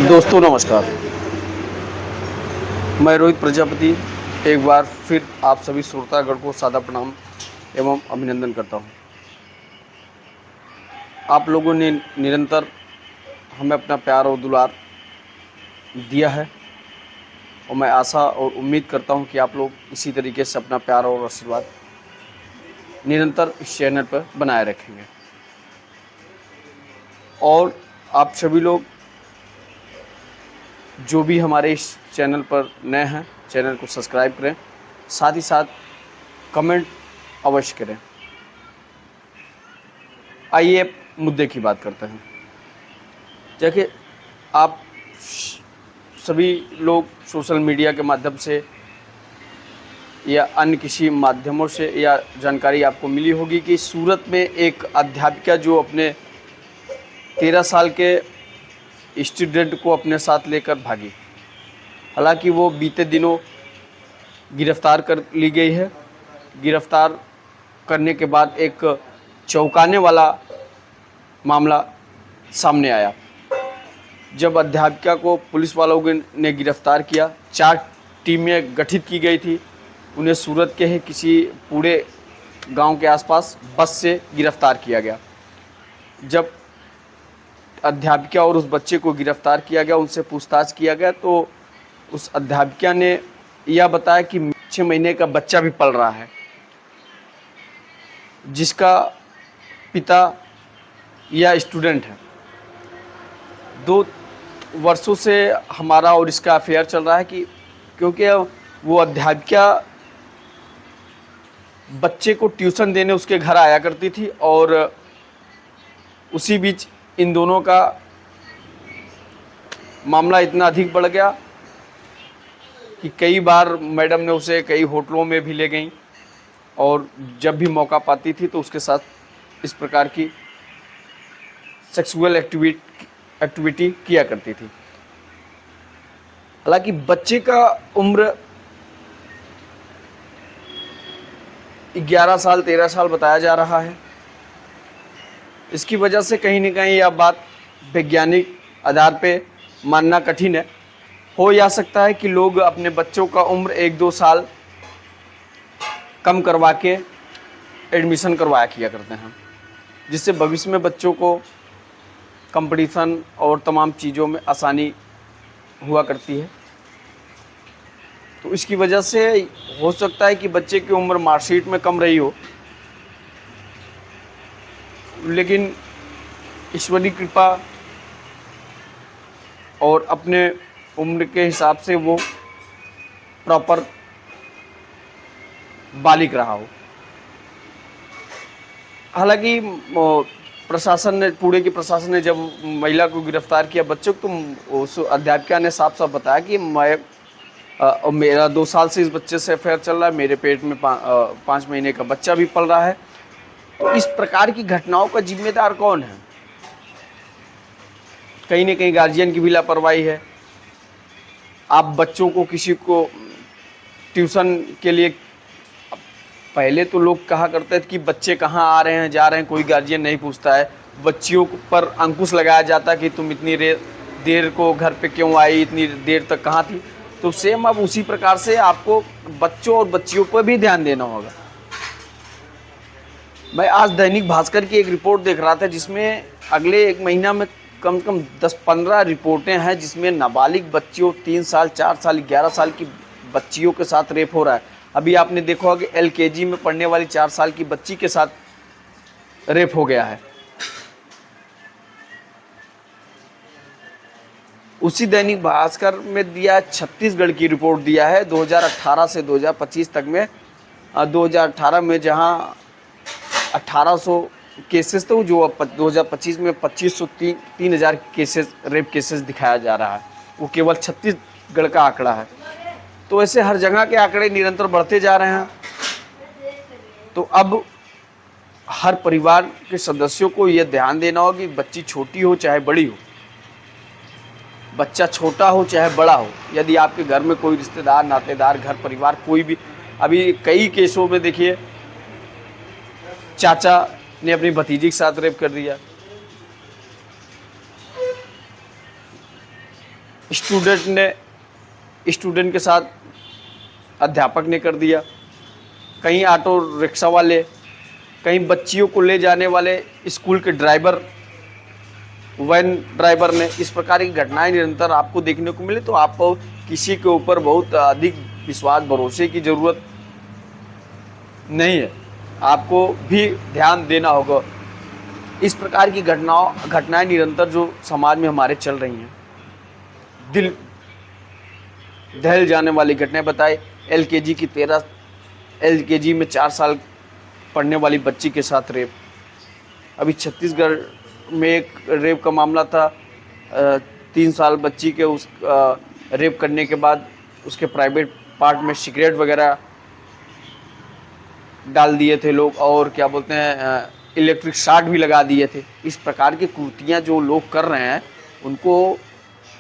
दोस्तों नमस्कार। मैं रोहित प्रजापति एक बार फिर आप सभी श्रोतागण को सादा प्रणाम एवं अभिनंदन करता हूं। आप लोगों ने निरंतर हमें अपना प्यार और दुलार दिया है और मैं आशा और उम्मीद करता हूं कि आप लोग इसी तरीके से अपना प्यार और आशीर्वाद निरंतर इस चैनल पर बनाए रखेंगे। और आप सभी लोग जो भी हमारे इस चैनल पर नए हैं, चैनल को सब्सक्राइब करें, साथ ही साथ कमेंट अवश्य करें। आइए मुद्दे की बात करते हैं। देखिए, आप सभी लोग सोशल मीडिया के माध्यम से या अन्य किसी माध्यमों से या जानकारी आपको मिली होगी कि सूरत में एक अध्यापिका जो अपने 13 साल के स्टूडेंट को अपने साथ लेकर भागी। हालांकि वो बीते दिनों गिरफ्तार कर ली गई है। गिरफ्तार करने के बाद एक चौंकाने वाला मामला सामने आया। जब अध्यापिका को पुलिस वालों ने गिरफ्तार किया, 4 टीमें गठित की गई थी। उन्हें सूरत के ही किसी पूरे गांव के आसपास बस से गिरफ्तार किया गया। जब अध्यापिका और उस बच्चे को गिरफ्तार किया गया, उनसे पूछताछ किया गया, तो उस अध्यापिका ने यह बताया कि 6 महीने का बच्चा भी पल रहा है, जिसका पिता या स्टूडेंट है। 2 वर्षों से हमारा और इसका अफेयर चल रहा है कि क्योंकि वो अध्यापिका बच्चे को ट्यूशन देने उसके घर आया करती थी और उसी बीच इन दोनों का मामला इतना अधिक बढ़ गया कि कई बार मैडम ने उसे कई होटलों में भी ले गई और जब भी मौका पाती थी तो उसके साथ इस प्रकार की सेक्सुअल एक्टिविटी किया करती थी। हालांकि बच्चे का उम्र 11 साल 13 साल बताया जा रहा है। इसकी वजह से कहीं न कहीं यह बात वैज्ञानिक आधार पे मानना कठिन है। हो या सकता है कि लोग अपने बच्चों का उम्र 1-2 साल कम करवा के एडमिशन करवाया किया करते हैं, जिससे भविष्य में बच्चों को कंपटीशन और तमाम चीज़ों में आसानी हुआ करती है। तो इसकी वजह से हो सकता है कि बच्चे की उम्र मार्कशीट में कम रही हो, लेकिन ईश्वरीय कृपा और अपने उम्र के हिसाब से वो प्रॉपर बालिग रहा हो। हालांकि प्रशासन ने प्रशासन ने जब महिला को गिरफ्तार किया, बच्चों को, तो उस अध्यापिका ने साफ साफ बताया कि मेरा 2 साल से इस बच्चे से अफेयर चल रहा है, मेरे पेट में 5 महीने का बच्चा भी पल रहा है। तो इस प्रकार की घटनाओं का जिम्मेदार कौन है? कहीं न कहीं गार्जियन की भी लापरवाही है। आप बच्चों को किसी को ट्यूशन के लिए, पहले तो लोग कहा करते थे कि बच्चे कहाँ आ रहे हैं जा रहे हैं, कोई गार्जियन नहीं पूछता है। बच्चियों पर अंकुश लगाया जाता कि तुम इतनी देर को घर पे क्यों आई, इतनी देर तक कहाँ थी। तो सेम अब उसी प्रकार से आपको बच्चों और बच्चियों पर भी ध्यान देना होगा। मैं आज दैनिक भास्कर की एक रिपोर्ट देख रहा था, जिसमें अगले 1 महीना में कम से कम 10-15 रिपोर्टें हैं जिसमें नाबालिग बच्चियों, 3 साल 4 साल 11 साल की बच्चियों के साथ रेप हो रहा है। अभी आपने देखा होगा कि LKG में पढ़ने वाली 4 साल की बच्ची के साथ रेप हो गया है। उसी दैनिक भास्कर में दिया, छत्तीसगढ़ की रिपोर्ट दिया है 2018 से 2025 तक में। 2018 में जहां 1800 केसेस थे, जो 2025 में 2503 केसेस, रेप केसेस दिखाया जा रहा है। वो केवल छत्तीसगढ़ का आंकड़ा है। तो ऐसे हर जगह के आंकड़े निरंतर बढ़ते जा रहे हैं। तो अब हर परिवार के सदस्यों को यह ध्यान देना होगा कि बच्ची छोटी हो चाहे बड़ी हो, बच्चा छोटा हो चाहे बड़ा हो, यदि आपके घर में कोई रिश्तेदार, नातेदार, घर परिवार कोई भी, अभी कई केसों में देखिए चाचा ने अपनी भतीजी के साथ रेप कर दिया। स्टूडेंट के साथ अध्यापक ने कर दिया, कहीं ऑटो रिक्शा वाले, कहीं बच्चियों को ले जाने वाले स्कूल के ड्राइवर, वैन ड्राइवर ने। इस प्रकार की घटनाएं निरंतर आपको देखने को मिले, तो आपको किसी के ऊपर बहुत अधिक विश्वास भरोसे की ज़रूरत नहीं है, आपको भी ध्यान देना होगा। इस प्रकार की घटनाएं निरंतर जो समाज में हमारे चल रही हैं, दिल दहल जाने वाली घटनाएं बताए। एलकेजी में 4 साल पढ़ने वाली बच्ची के साथ रेप। अभी छत्तीसगढ़ में एक रेप का मामला था, 3 साल बच्ची के रेप करने के बाद उसके प्राइवेट पार्ट में सिगरेट वगैरह डाल दिए थे लोग, और क्या बोलते हैं, इलेक्ट्रिक शॉक भी लगा दिए थे। इस प्रकार की कृतियाँ जो लोग कर रहे हैं, उनको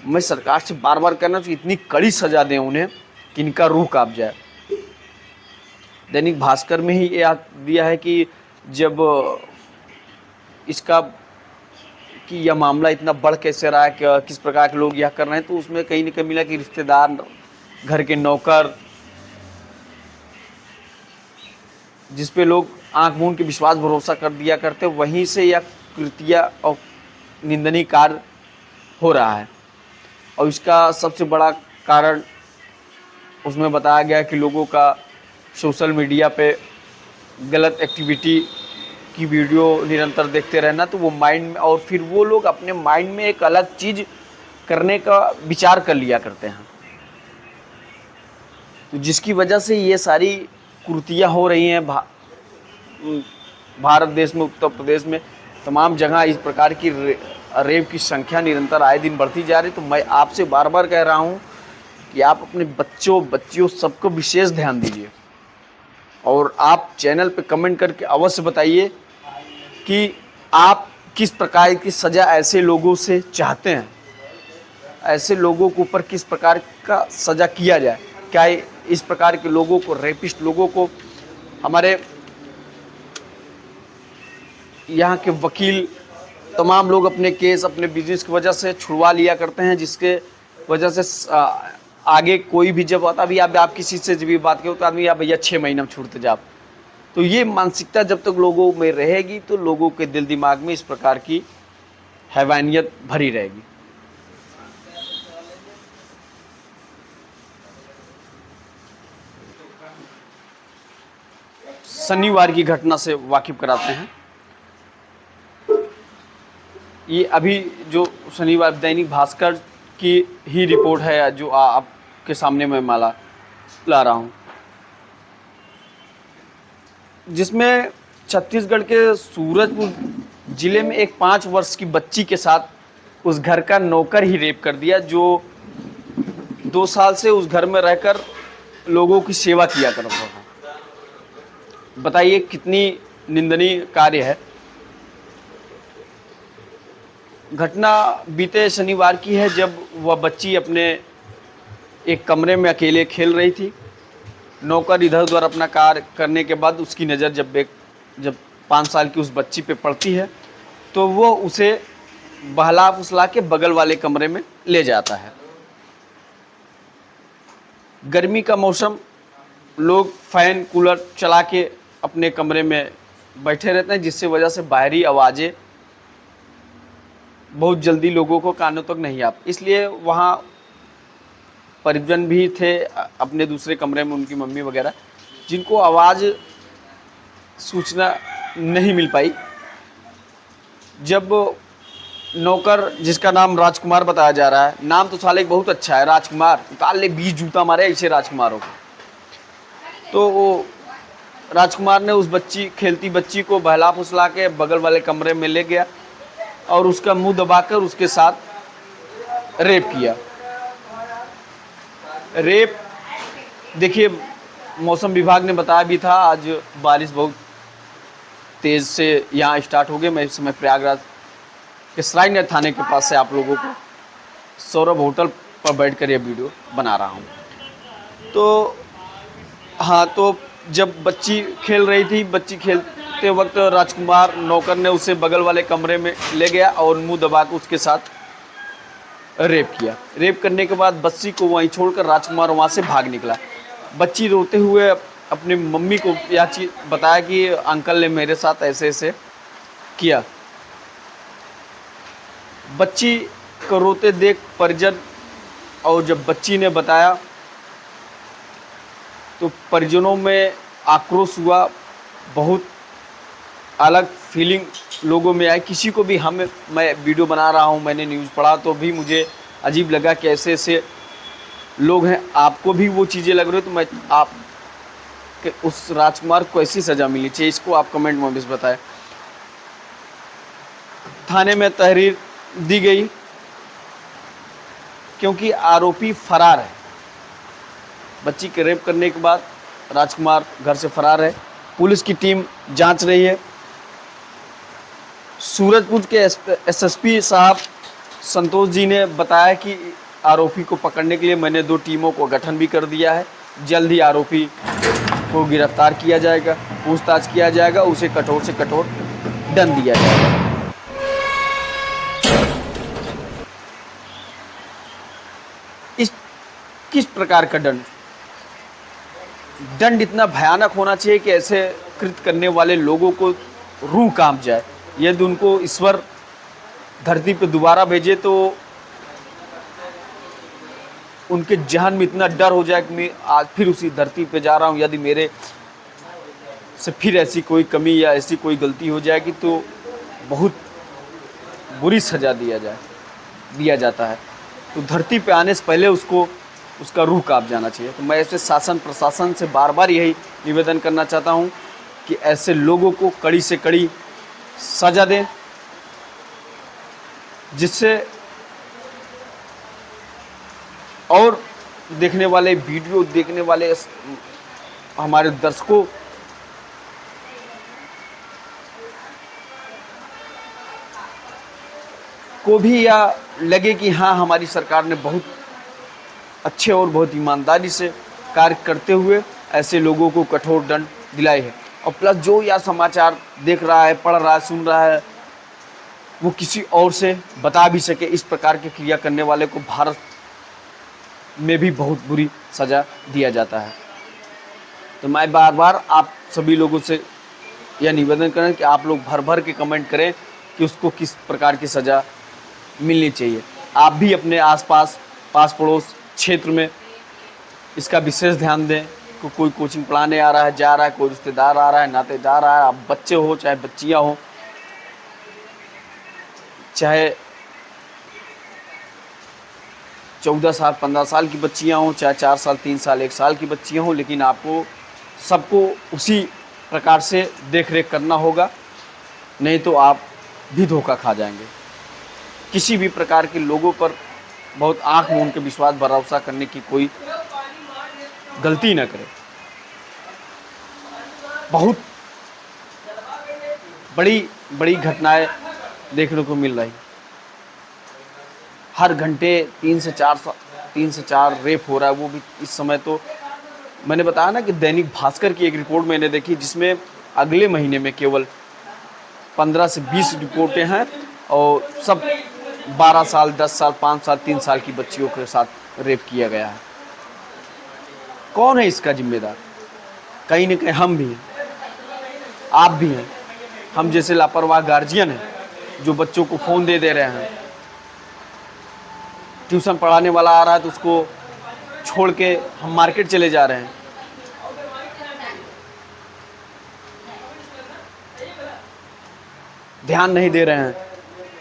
मैं सरकार से बार बार कहना चाहिए, इतनी कड़ी सज़ा दें उन्हें कि इनका रूह कांप जाए। दैनिक भास्कर में ही ये दिया है कि जब इसका कि यह मामला इतना बढ़ कैसे रहा है, कि किस प्रकार के लोग यह कर रहे हैं, तो उसमें कहीं न कहीं मिला कि रिश्तेदार, घर के नौकर, जिस पे लोग आंख मूंद के विश्वास भरोसा कर दिया करते, वहीं से यह कृत्य और निंदनीय कार्य हो रहा है। और इसका सबसे बड़ा कारण उसमें बताया गया कि लोगों का सोशल मीडिया पे गलत एक्टिविटी की वीडियो निरंतर देखते रहना, तो वो माइंड में, और फिर वो लोग अपने माइंड में एक अलग चीज़ करने का विचार कर लिया करते हैं, तो जिसकी वजह से ये सारी कृतियाँ हो रही हैं भारत देश में, उत्तर प्रदेश में, तमाम जगह इस प्रकार की रेप की संख्या निरंतर आए दिन बढ़ती जा रही। तो मैं आपसे बार बार कह रहा हूँ कि आप अपने बच्चियों सबको विशेष ध्यान दीजिए, और आप चैनल पे कमेंट करके अवश्य बताइए कि आप किस प्रकार की सज़ा ऐसे लोगों से चाहते हैं, ऐसे लोगों के ऊपर किस प्रकार का सज़ा किया जाए। क्या इस प्रकार के लोगों को, रेपिस्ट लोगों को, हमारे यहाँ के वकील, तमाम लोग अपने केस अपने बिजनेस की वजह से छुड़वा लिया करते हैं, जिसके वजह से आगे कोई भी जब आता भी आप किसी से जब भी बात करो तो आदमी या भैया 6 महीने में छूटते जाओ। तो ये मानसिकता जब तक लोगों में रहेगी, तो लोगों के दिल दिमाग में इस प्रकार की हैवानियत भरी रहेगी। शनिवार की घटना से वाकिफ कराते हैं। ये अभी जो शनिवार दैनिक भास्कर की ही रिपोर्ट है, जो आपके सामने मैं माला ला रहा हूँ, जिसमें छत्तीसगढ़ के सूरजपुर ज़िले में एक 5 वर्ष की बच्ची के साथ उस घर का नौकर ही रेप कर दिया, जो 2 साल से उस घर में रहकर लोगों की सेवा किया कर रहा था। बताइए कितनी निंदनीय कार्य है। घटना बीते शनिवार की है, जब वह बच्ची अपने एक कमरे में अकेले खेल रही थी। नौकर इधर उधर अपना कार्य करने के बाद उसकी नज़र जब 5 साल की उस बच्ची पे पड़ती है, तो वो उसे बहला फुसला के बगल वाले कमरे में ले जाता है। गर्मी का मौसम, लोग फैन कूलर चला के अपने कमरे में बैठे रहते हैं, जिससे वजह से बाहरी आवाज़ें बहुत जल्दी लोगों को कानों तक नहीं आ, इसलिए वहाँ परिजन भी थे अपने दूसरे कमरे में, उनकी मम्मी वगैरह, जिनको आवाज़ सूचना नहीं मिल पाई। जब नौकर, जिसका नाम राजकुमार बताया जा रहा है, नाम तो साले बहुत अच्छा है, राजकुमार, निकाल ले 20 जूता मारे ऐसे राजकुमारों को, तो वो राजकुमार ने उस खेलती बच्ची को बहला फुसला के बगल वाले कमरे में ले गया और उसका मुंह दबाकर उसके साथ रेप किया। रेप, देखिए मौसम विभाग ने बताया भी था, आज बारिश बहुत तेज़ से यहाँ स्टार्ट हो गई। मैं इस समय प्रयागराज के सरायनगर थाने के पास से आप लोगों को सौरभ होटल पर बैठकर यह वीडियो बना रहा हूँ। तो हाँ, तो जब बच्ची खेल रही थी, बच्ची खेलते वक्त राजकुमार नौकर ने उसे बगल वाले कमरे में ले गया और मुंह दबा के उसके साथ रेप किया। रेप करने के बाद बच्ची को वहीं छोड़कर राजकुमार वहाँ से भाग निकला। बच्ची रोते हुए अपनी मम्मी को यह चीज़ बताया कि अंकल ने मेरे साथ ऐसे ऐसे किया। बच्ची को रोते देख परिजन, और जब बच्ची ने बताया तो परिजनों में आक्रोश हुआ, बहुत अलग फीलिंग लोगों में आई। किसी को भी मैं वीडियो बना रहा हूँ, मैंने न्यूज़ पढ़ा तो भी मुझे अजीब लगा कि ऐसे ऐसे लोग हैं। आपको भी वो चीज़ें लग रही, तो मैं आप कि उस राजकुमार को ऐसी सज़ा मिलनी चाहिए, इसको आप कमेंट में भी बताएं। थाने में तहरीर दी गई क्योंकि आरोपी फरार है। बच्ची के रेप करने के बाद राजकुमार घर से फरार है। पुलिस की टीम जांच रही है। सूरजपुर के एसएसपी साहब संतोष जी ने बताया कि आरोपी को पकड़ने के लिए मैंने 2 टीमों को गठन भी कर दिया है। जल्द ही आरोपी को गिरफ्तार किया जाएगा, पूछताछ किया जाएगा, उसे कठोर से कठोर दंड दिया जाएगा। इस किस प्रकार का दंड इतना भयानक होना चाहिए कि ऐसे कृत्य करने वाले लोगों को रूह कांप जाए। यदि उनको ईश्वर धरती पर दोबारा भेजे तो उनके जहन में इतना डर हो जाए कि मैं आज फिर उसी धरती पे जा रहा हूँ। यदि मेरे से फिर ऐसी कोई कमी या ऐसी कोई गलती हो जाएगी तो बहुत बुरी सज़ा दिया जाता है। तो धरती पे आने से पहले उसका रूह कांप जाना चाहिए। तो मैं ऐसे शासन प्रशासन से बार बार यही निवेदन करना चाहता हूँ कि ऐसे लोगों को कड़ी से कड़ी सज़ा दें, जिससे और देखने वाले, वीडियो देखने वाले हमारे दर्शकों को भी यह लगे कि हाँ, हमारी सरकार ने बहुत अच्छे और बहुत ईमानदारी से कार्य करते हुए ऐसे लोगों को कठोर दंड दिलाए है। और प्लस जो यह समाचार देख रहा है, पढ़ रहा है, सुन रहा है, वो किसी और से बता भी सके। इस प्रकार के क्रिया करने वाले को भारत में भी बहुत बुरी सज़ा दिया जाता है। तो मैं बार बार आप सभी लोगों से यह निवेदन करें कि आप लोग भर भर के कमेंट करें कि उसको किस प्रकार की सज़ा मिलनी चाहिए। आप भी अपने आसपास, पास पड़ोस क्षेत्र में इसका विशेष ध्यान दें कि कोई कोचिंग पढ़ाने आ रहा है, जा रहा है, कोई रिश्तेदार आ रहा है, नातेदार आ रहा है, आप बच्चे हो चाहे बच्चियाँ हो, चाहे 14 साल 15 साल की बच्चियाँ हों, चाहे 4 साल 3 साल 1 साल की बच्चियाँ हों, लेकिन आपको सबको उसी प्रकार से देख रेख करना होगा, नहीं तो आप भी धोखा खा जाएंगे। किसी भी प्रकार के लोगों पर बहुत आँख मूंद के विश्वास भरोसा करने की कोई गलती न करें। बहुत बड़ी बड़ी घटनाएं देखने को मिल रही। हर घंटे 3 से 4 रेप हो रहा है, वो भी इस समय। तो मैंने बताया ना कि दैनिक भास्कर की एक रिपोर्ट मैंने देखी जिसमें अगले महीने में केवल 15 से 20 रिपोर्टें हैं और सब 12 साल 10 साल 5 साल 3 साल की बच्चियों के साथ रेप किया गया है। कौन है इसका जिम्मेदार? कहीं न कहीं हम भी हैं, आप भी हैं। हम जैसे लापरवाह गार्जियन हैं जो बच्चों को फ़ोन दे रहे हैं। ट्यूशन पढ़ाने वाला आ रहा है तो उसको छोड़ के हम मार्केट चले जा रहे हैं। ध्यान नहीं दे रहे हैं,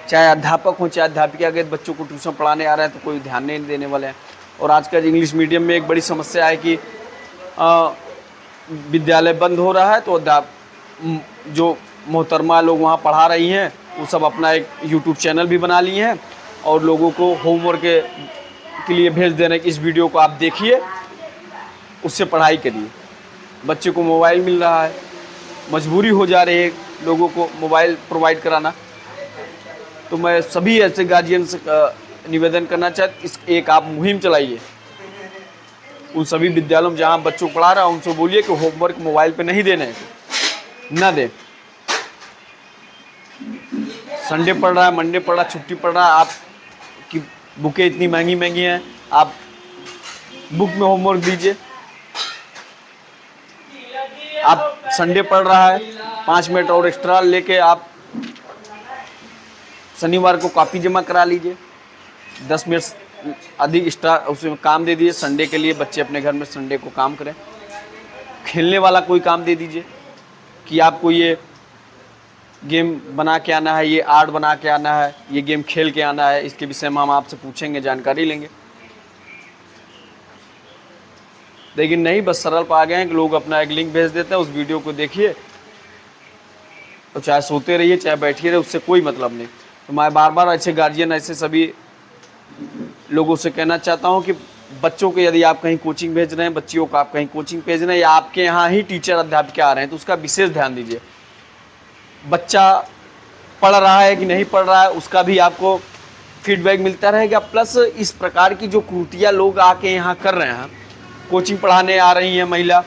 चाहे अध्यापक हो चाहे अध्यापिका के बच्चों को ट्यूशन पढ़ाने आ रहे हैं तो कोई ध्यान नहीं देने वाले हैं। और आजकल इंग्लिश मीडियम में एक बड़ी समस्या है कि विद्यालय बंद हो रहा है तो जो मोहतरमा लोग वहाँ पढ़ा रही हैं वो सब अपना एक यूट्यूब चैनल भी बना लिए हैं और लोगों को होमवर्क के लिए भेज दे रहे हैं कि इस वीडियो को आप देखिए, उससे पढ़ाई करिए। बच्चे को मोबाइल मिल रहा है, मजबूरी हो जा रही है लोगों को मोबाइल प्रोवाइड कराना। तो मैं सभी ऐसे गार्जियन से निवेदन करना चाहता, एक आप मुहिम चलाइए उन सभी विद्यालयों में जहाँ बच्चों को पढ़ा रहा है, उनसे बोलिए कि होमवर्क मोबाइल पे नहीं देने, ना दें। संडे पढ़ रहा है, मंडे पढ़ रहा है, छुट्टी पढ़ रहा है, आपकी बुकें इतनी महंगी महंगी हैं, आप बुक में होमवर्क दीजिए। आप संडे पढ़ रहा है, 5 मिनट और एक्स्ट्रा लेके आप शनिवार को कॉपी जमा करा लीजिए, 10 मिनट अधिक एक्स्ट्रा उसमें काम दे दीजिए। संडे के लिए बच्चे अपने घर में संडे को काम करें। खेलने वाला कोई काम दे दीजिए कि आपको ये गेम बना के आना है, ये आर्ट बना के आना है, ये गेम खेल के आना है, इसके विषय में हम आपसे पूछेंगे, जानकारी लेंगे। लेकिन नहीं, बस सरल पा गए हैं कि लोग अपना एक लिंक भेज देते हैं, उस वीडियो को देखिए और चाहे सोते रहिए चाहे बैठिए रहिए, उससे कोई मतलब नहीं। तो मैं बार बार ऐसे गार्जियन, ऐसे सभी लोगों से कहना चाहता हूं कि बच्चों को यदि आप कहीं कोचिंग भेज रहे हैं, बच्चियों को आप कहीं कोचिंग भेज रहे हैं या आपके यहाँ ही टीचर अध्यापक आ रहे हैं, तो उसका विशेष ध्यान दीजिए। बच्चा पढ़ रहा है कि नहीं पढ़ रहा है, उसका भी आपको फीडबैक मिलता रहेगा। प्लस इस प्रकार की जो कृतियाँ लोग आके यहाँ कर रहे हैं, कोचिंग पढ़ाने आ रही हैं महिला,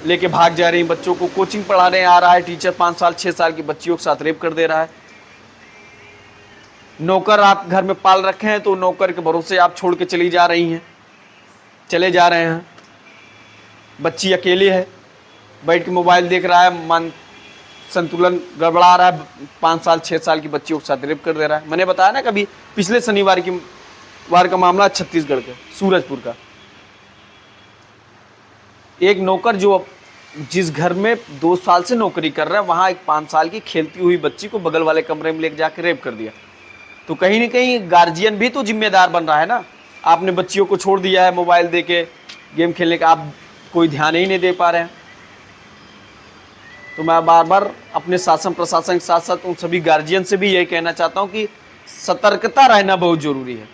लेके भाग जा रही हैं बच्चों को, कोचिंग पढ़ाने आ रहा है टीचर, 5 साल 6 साल की बच्चियों के साथ रेप कर दे रहा है। नौकर आप घर में पाल रखे हैं, तो नौकर के भरोसे आप छोड़ के चले जा रहे हैं। बच्ची अकेले है, बैठ के मोबाइल देख रहा है, मन संतुलन गड़बड़ा रहा है, 5 साल 6 साल की बच्चियों के साथ रेप कर दे रहा है। मैंने बताया ना कभी, पिछले शनिवार का मामला छत्तीसगढ़ के सूरजपुर का। एक नौकर जो जिस घर में 2 साल से नौकरी कर रहा है, वहाँ एक 5 साल की खेलती हुई बच्ची को बगल वाले कमरे में लेके जाकर रेप कर दिया। तो कहीं ना कहीं गार्जियन भी तो जिम्मेदार बन रहा है ना। आपने बच्चियों को छोड़ दिया है मोबाइल दे के गेम खेलने का, आप कोई ध्यान ही नहीं दे पा रहे हैं। तो मैं बार बार अपने शासन प्रशासन के साथ साथ उन सभी गार्जियन से भी यही कहना चाहता हूँ कि सतर्कता रहना बहुत जरूरी है।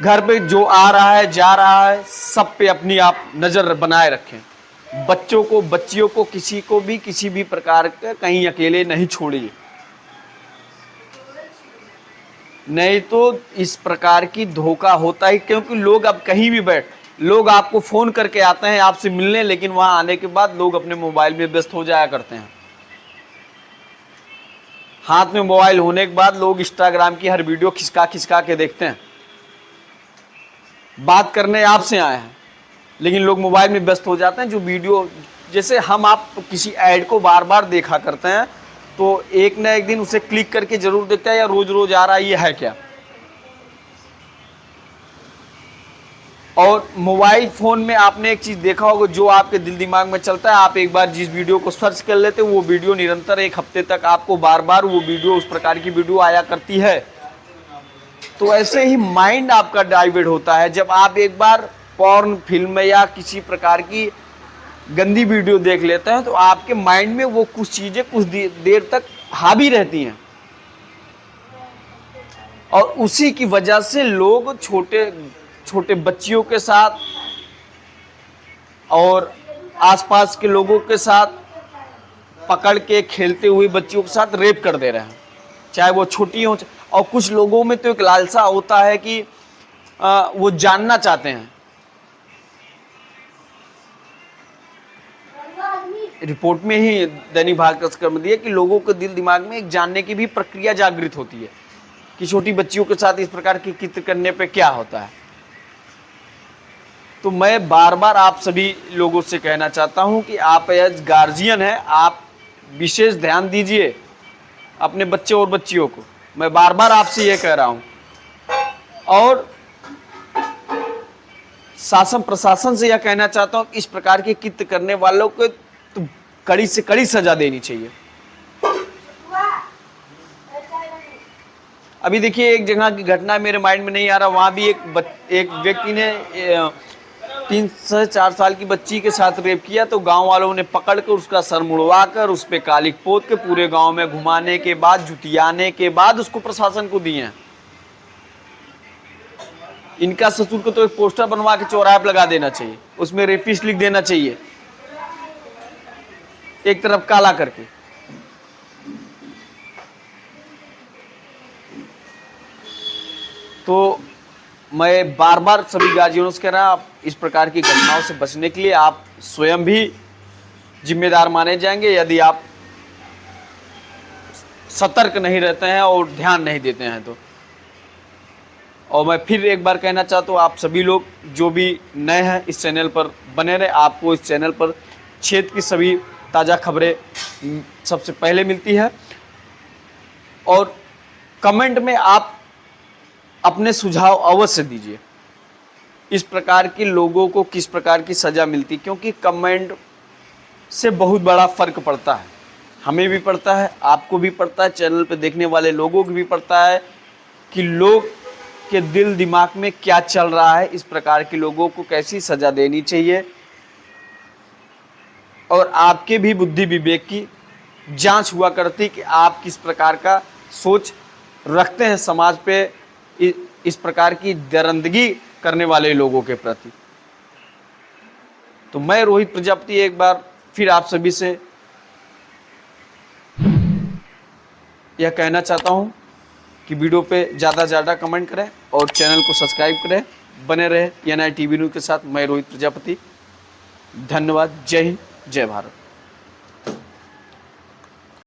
घर पे जो आ रहा है जा रहा है, सब पे अपनी आप नज़र बनाए रखें। बच्चों को बच्चियों को किसी भी प्रकार का कहीं अकेले नहीं छोड़िए, नहीं तो इस प्रकार की धोखा होता है। क्योंकि लोग अब कहीं भी लोग आपको फ़ोन करके आते हैं आपसे मिलने, लेकिन वहाँ आने के बाद लोग अपने मोबाइल में व्यस्त हो जाया करते हैं। हाथ में मोबाइल होने के बाद लोग इंस्टाग्राम की हर वीडियो खिसका के देखते हैं। बात करने आपसे आए हैं, लेकिन लोग मोबाइल में व्यस्त हो जाते हैं। जो वीडियो, जैसे हम आप किसी ऐड को बार बार देखा करते हैं, तो एक ना एक दिन उसे क्लिक करके जरूर देखता है, या रोज रोज आ रहा है, ये है क्या। और मोबाइल फ़ोन में आपने एक चीज़ देखा होगा, जो आपके दिल दिमाग में चलता है, आप एक बार जिस वीडियो को सर्च कर लेते वो वीडियो निरंतर 1 हफ्ते तक आपको बार बार वो वीडियो, उस प्रकार की वीडियो आया करती है। तो ऐसे ही माइंड आपका डाइवर्ट होता है। जब आप एक बार पॉर्न फिल्म या किसी प्रकार की गंदी वीडियो देख लेते हैं, तो आपके माइंड में वो कुछ चीज़ें कुछ देर तक हावी रहती हैं, और उसी की वजह से लोग छोटे बच्चियों के साथ और आसपास के लोगों के साथ पकड़ के खेलते हुए बच्चियों के साथ रेप कर दे रहे हैं, चाहे वो छोटी हो। और कुछ लोगों में तो एक लालसा होता है कि वो जानना चाहते हैं। रिपोर्ट में ही दैनिक भास्कर में दिया कि लोगों के दिल दिमाग में एक जानने की भी प्रक्रिया जागृत होती है कि छोटी बच्चियों के साथ इस प्रकार की कृत्य करने पे क्या होता है। तो मैं बार बार आप सभी लोगों से कहना चाहता हूं कि आप एज गार्जियन हैं, आप विशेष ध्यान दीजिए अपने बच्चे और बच्चियों को। मैं बार बार आपसे ये कह रहा हूं, और शासन प्रशासन से यह कहना चाहता हूं, इस प्रकार के कृत्य करने वालों को तो कड़ी से कड़ी सजा देनी चाहिए। अभी देखिए, एक जगह की घटना मेरे माइंड में नहीं आ रहा, वहां भी एक व्यक्ति ने 3 से 4 साल की बच्ची के साथ रेप किया। तो गांव वालों ने पकड़कर उसका सर मुड़वा कर उस पर कालिक पोत के पूरे गांव में घुमाने के बाद, जुटियाने के बाद उसको प्रशासन को दिए हैं। इनका ससुर को तो एक पोस्टर बनवा के चौराहे पर लगा देना चाहिए, उसमें रेपिस्ट लिख देना चाहिए एक तरफ काला करके। तो मैं बार बार सभी गार्जियनों से कह रहा हूं, इस प्रकार की घटनाओं से बचने के लिए आप स्वयं भी जिम्मेदार माने जाएंगे यदि आप सतर्क नहीं रहते हैं और ध्यान नहीं देते हैं। तो और मैं फिर एक बार कहना चाहता हूँ, आप सभी लोग जो भी नए हैं इस चैनल पर बने रहे। आपको इस चैनल पर क्षेत्र की सभी ताज़ा खबरें सबसे पहले मिलती है। और कमेंट में आप अपने सुझाव अवश्य दीजिए, इस प्रकार के लोगों को किस प्रकार की सज़ा मिलती, क्योंकि कमेंट से बहुत बड़ा फ़र्क पड़ता है। हमें भी पड़ता है, आपको भी पड़ता है, चैनल पे देखने वाले लोगों को भी पड़ता है कि लोग के दिल दिमाग में क्या चल रहा है, इस प्रकार के लोगों को कैसी सज़ा देनी चाहिए। और आपके भी बुद्धि विवेक की जांच हुआ करती कि आप किस प्रकार का सोच रखते हैं समाज पे इस प्रकार की दरिंदगी करने वाले लोगों के प्रति। तो मैं रोहित प्रजापति एक बार फिर आप सभी से यह कहना चाहता हूं कि वीडियो पे ज़्यादा से ज़्यादा कमेंट करें और चैनल को सब्सक्राइब करें। बने रहे एनआई टीवी न्यूज़ के साथ। मैं रोहित प्रजापति, धन्यवाद। जय हिंद, जय भारत।